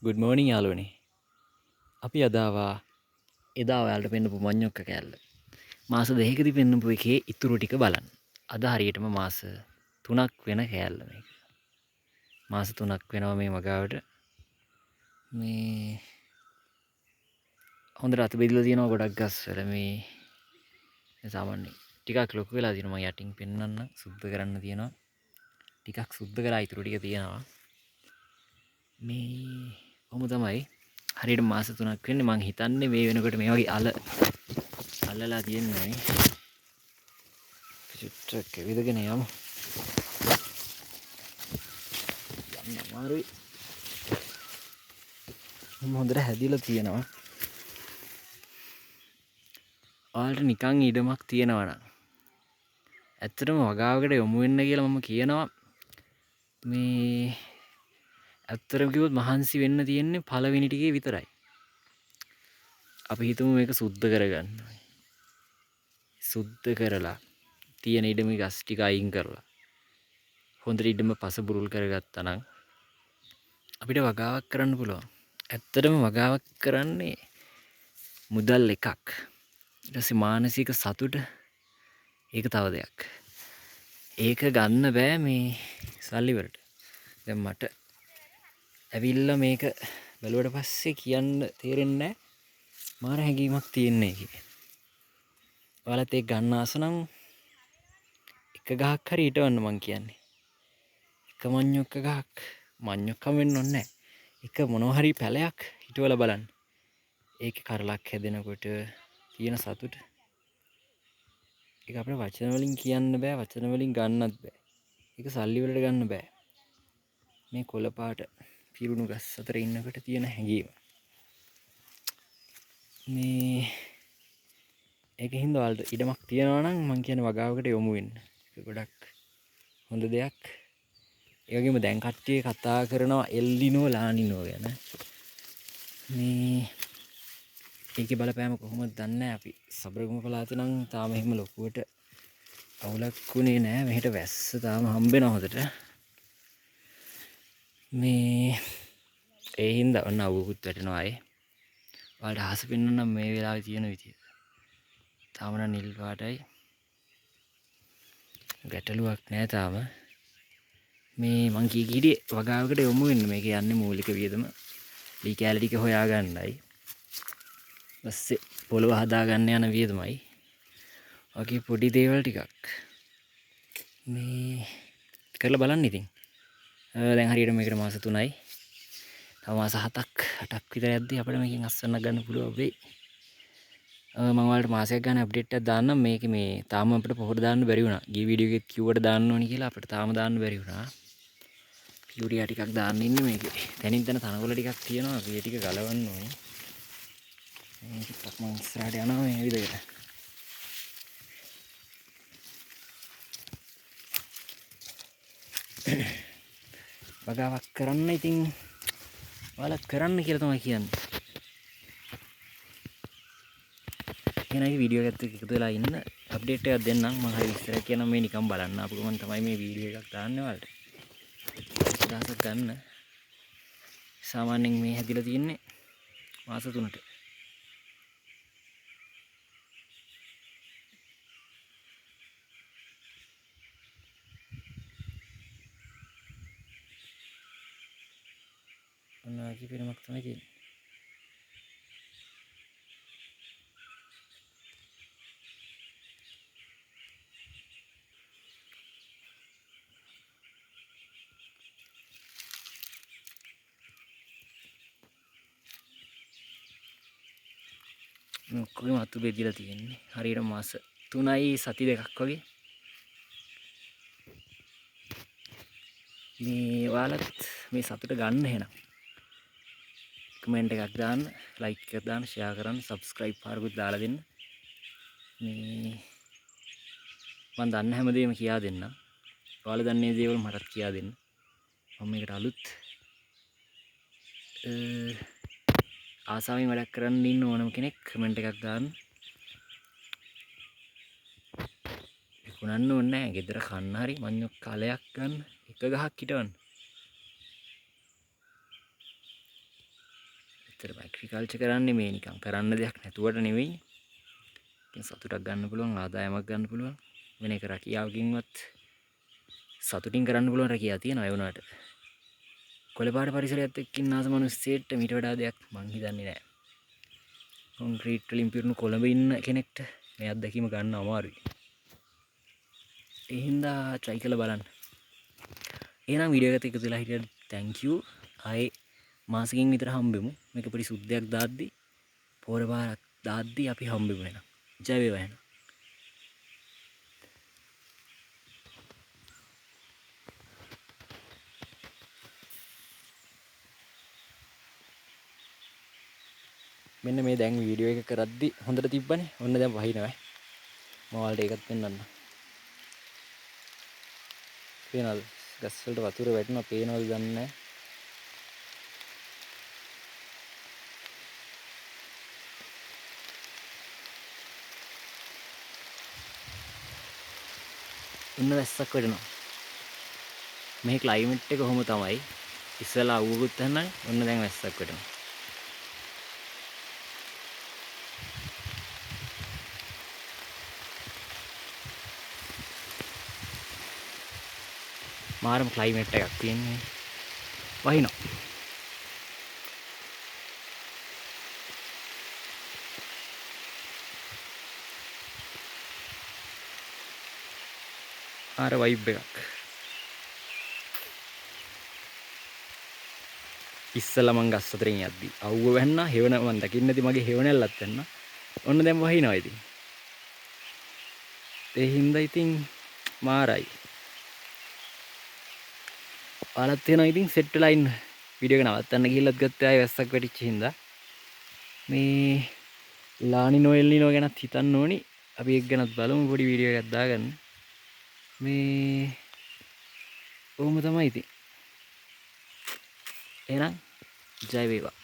Good මෝනිින් යාලුවනේ අපි අදාවා එදා ඔයාලට පෙන්න්නපු මං්ඥොක්ක කෑල්ල මාස දෙකදි පෙන්න්නපු එකේ ඉතුරු ටික බලන් අද හරියටම මාස 3ක් වෙන කෑල්ල මේක මාස 3ක් වෙනවා මේ වගාවට මේ හොඳ රත බෙදල තියෙනවා ගොඩක් ගස් වල මේ සාමාන්‍ය ටිකක් ලොකු වෙලා තියෙනවා යටින් පෙන්වන්න සුද්ධ කරන්න තියෙනවා ටිකක් සුද්ධ කරලා ඉතුරු ටික තියෙනවා මේ කොහොම තමයි හරියට මාස 3ක් වෙන්නේ මං හිතන්නේ මේ වෙනකොට මේ වගේ අල්ලලා තියෙන්නේ චුට්ටක් විදගෙන යමු යන්න අමාරුයි හොඳට හැදිලා තියෙනවා ඔයාලට නිකන් ඉඩමක් තියෙනවා නම් ඇත්තටම වගාවකට යොමු වෙන්න කියලා මම කියනවා මේ ඇත්තටම කිව්වොත් මහන්සි වෙන්න තියෙන්නේ පළවෙනි ටිකේ විතරයි අපි හිතමු මේක සුද්ධ කරගන්න සුද්ධ කරලා තියෙන ඉඩම ගස් ටික අයින් කරලා හොඳට ඉඩම පස බුරුල් කරගත්තා නම් අපිට වගාවක් කරන්න පුළුවන් ඇත්තටම වගාවක් කරන්නේ මුදල් එකක් ඊට පස්සේ මානසික සතුට ඒක තව දෙයක් ඒක ගන්න බෑ මේ සල්ලි වලට දැන් මට ඇවිල්ලා මේක බැලුවට පස්සේ කියන්න තේරෙන්නේ නැහැ මාර හැඟීමක් තියෙන්නේ කියලා. ඔයාලත් ඒක ගන්න ආස නම් එක ගහක් හරි හිටවන්න මං කියන්නේ. එක මඤ්ඤොක්ක ගහක් මඤ්ඤොක්කම වෙන්න ඕනේ නැහැ. එක මොනවා හරි පැලයක් හිටවලා බලන්න. ඒකේ කරලක් හැදෙනකොට තියෙන සතුට ඒක අපිට වචන වලින් කියන්න බෑ වචන වලින් ගන්නත් බෑ. ඒක සල්ලි වලට ගන්න බෑ. මේ කොළ පාට පිරුණු ගස් අතර ඉන්නකොට තියෙන හැඟීම. මේ ඒකින්ද ඔයාලට ඉඩමක් තියෙනවා නම් මං කියන වගාවකට යොමු වෙන්න. ඒක ගොඩක් හොඳ දෙයක්. ඒ වගේම දැන් කට්ටිය කතා කරනවා එල්ලිනෝ ලානිනෝ ගැන. මේ ඒකේ බලපෑම කොහොමද දන්නේ නැහැ අපි. සබරගම පළාතේ නම් තාම එහෙම ලොකුවට අවුලක් උනේ නැහැ. මෙහෙට වැස්ස තාම හම්බෙනවා හොදට. මේ ඒ හින්දා ඔන්න අවුකුත් වැටෙනවා ආයේ. ඔයාලට අහස පෙන්වන්නම් මේ වෙලාවේ තියෙන විදිය. තාම නම් නිල් පාටයි. ගැටලුවක් නැහැ තාම. මේ මං කීකීටි වගාවකට යොමු වෙන්න මේක යන්නේ මූලික වියදම ලී කැලේ ටික හොයාගන්නයි. ඊපස්සේ පොළව හදාගන්න යන වියදමයි. වගේ පොඩි දේවල් ටිකක් මේ කරලා බලන්න ඉතින්. දැන් හරියට මේකට මාස 3යි. තව මාස 7ක් 8ක් විතර යද්දී අපිට මේකෙන් අස්වැන්නක් ගන්න පුළුවන් වෙයි. මම ඔයාලට මාසයක් ගන්න අප්ඩේට් එකක් දාන්නම්. මේකේ මේ තාම අපිට පොහොර දාන්න බැරි වුණා. ගිය වීඩියෝ එකෙත් කිව්වට දාන්න ඕනි කියලා අපිට තාම දාන්න බැරි වුණා. යූරියා ටිකක් දාන්න ඉන්නේ මේකේ. තනින් තන තනකොළ ටිකක් තියෙනවා. අපි ඒ ටික ගලවන්න ඕනේ. මේකත් මම ඉස්සරහට යනවා මේ විදිහට. වගාවක් කරන්න ඉතින් ඔයාලත් කරන්න කියලා තමයි කියන්නේ. එහෙනම් වීඩියෝ එකත් එක්ක එකතු වෙලා ඉන්න අප්ඩේට් එකක් දෙන්නම්. මම හරි ඉස්සර කියනවා මේ නිකන් බලන්න ආපු ගමන් තමයි මේ වීඩියෝ එකක් දාන්නේ ඔයාලට. දවසක් ගන්න. සාමාන්‍යයෙන් මේ හැදිලා තියෙන්නේ මාස 3ට. ඔන්න කිපෙනමක් තමයි තියෙන්නේ. ඔක්කොගේම අතු බෙදලා තියෙන්නේ. හරියට මාස 3යි සති 2ක් වගේ. මේ ඔයාලත් මේ සතුට ගන්න එහෙනම්. කමෙන්ට් එකක් දාන්න, ලයික් එකක් දාන්න, ෂෙයා කරන්න, සබ්ස්ක්‍රයිබ් පාරකුත් දාලා දෙන්න. මේ මම දන්න හැමදේම කියා දෙන්නම්. ඔයාලා දන්නේ දේවල් මටත් කියා දෙන්න. මම මේකට අලුත් ආසාවෙන් වැඩක් කරන්න ඉන්න ඕනම කෙනෙක් කමෙන්ට් එකක් දාන්න. විකුණන්න ඕනේ නැහැ. ගෙදර කන්න හරි මඤ්ඤොක් කාලයක් ගන්න එක ගහක් හිටවන්න. ඇත්තටම ඇග්‍රිකල්චර් කරන්නේ මේ නිකන් කරන්න දෙයක් නැතුවට නෙවෙයි. ඉතින් සතුටක් ගන්න පුළුවන්, ආදායමක් ගන්න පුළුවන්. වෙන එක රැකියාවකින්වත් සතුටින් කරන්න පුළුවන් රැකියාව තියෙනවා ඒ වුණාට. කොළපාට පරිසරයත් එක්ක ඉන්න ආස මිනිස්සෙට මීට වඩා දෙයක් මං හිතන්නේ නැහැ. කොන්ක්‍රීට් වලින් පිරුණු කොළඹ ඉන්න කෙනෙක්ට මේ අත්දැකීම ගන්න අමාරුයි. ඒ හින්දා try කරලා බලන්න. එහෙනම් වීඩියෝ එකට එකතු වෙලා හිටියට thank you. ආයේ මාසෙකින් විතර හම්බෙමු. මේක පොඩි සුද්ධයක් දාද්දි, පොර පාරක් දාද්දි අපි හම්බෙමු එහෙනම්. ජය වේවා එහෙනම්. මෙන්න මේ දැන් වීඩියෝ එක කරද්දි හොඳට තිබ්බනේ. ඔන්න දැන් වහිනවා. මම ඔයාලට ඒකත් පෙන්නන්න. පේනවද? ගස් වලට වතුර වැටෙනවා. පේනවද දන්නේ නැහැ. ඔන්න වැස්සක් වැටෙනවා. මේ ක්ලයිමේට් එක කොහොම තමයි. ඉස්සලා අවුවකුත් නැත්නම් ඔන්න දැන් වැස්සක් වැටෙනවා. මාරම ක්ලයිමේට් එකක් තියෙන්නේ. වහිනවා. ආර වයිබ් එකක්. ඉස්සලා මං ගස් අතරින් යද්දි අවුව වැන්නා. හේවන මං දකින්න නැති මගේ හේවණල්ලත් වැන්නා. ඔන්න දැන් වහිනවා ඉතින්. ඒ හින්දා ඉතින් මාරයි. ඔයාලත් වෙනවා ඉතින් සෙට් වෙලා ඉන්න. වීඩියෝ එක නවත්තන්න ගිහිල්ලත් ගත්තේ ආයෙ වැස්සක් වැටිච්ච හින්දා. මේ ලානිනෝ එල්නිනෝ ගැනත් හිතන්න ඕනි. අපි ඒක ගැනත් බලමු පොඩි වීඩියෝ එකක් දාගන්න. මේ කොහොම තමයි ඉතින්. එහෙනම් ජය වේවා.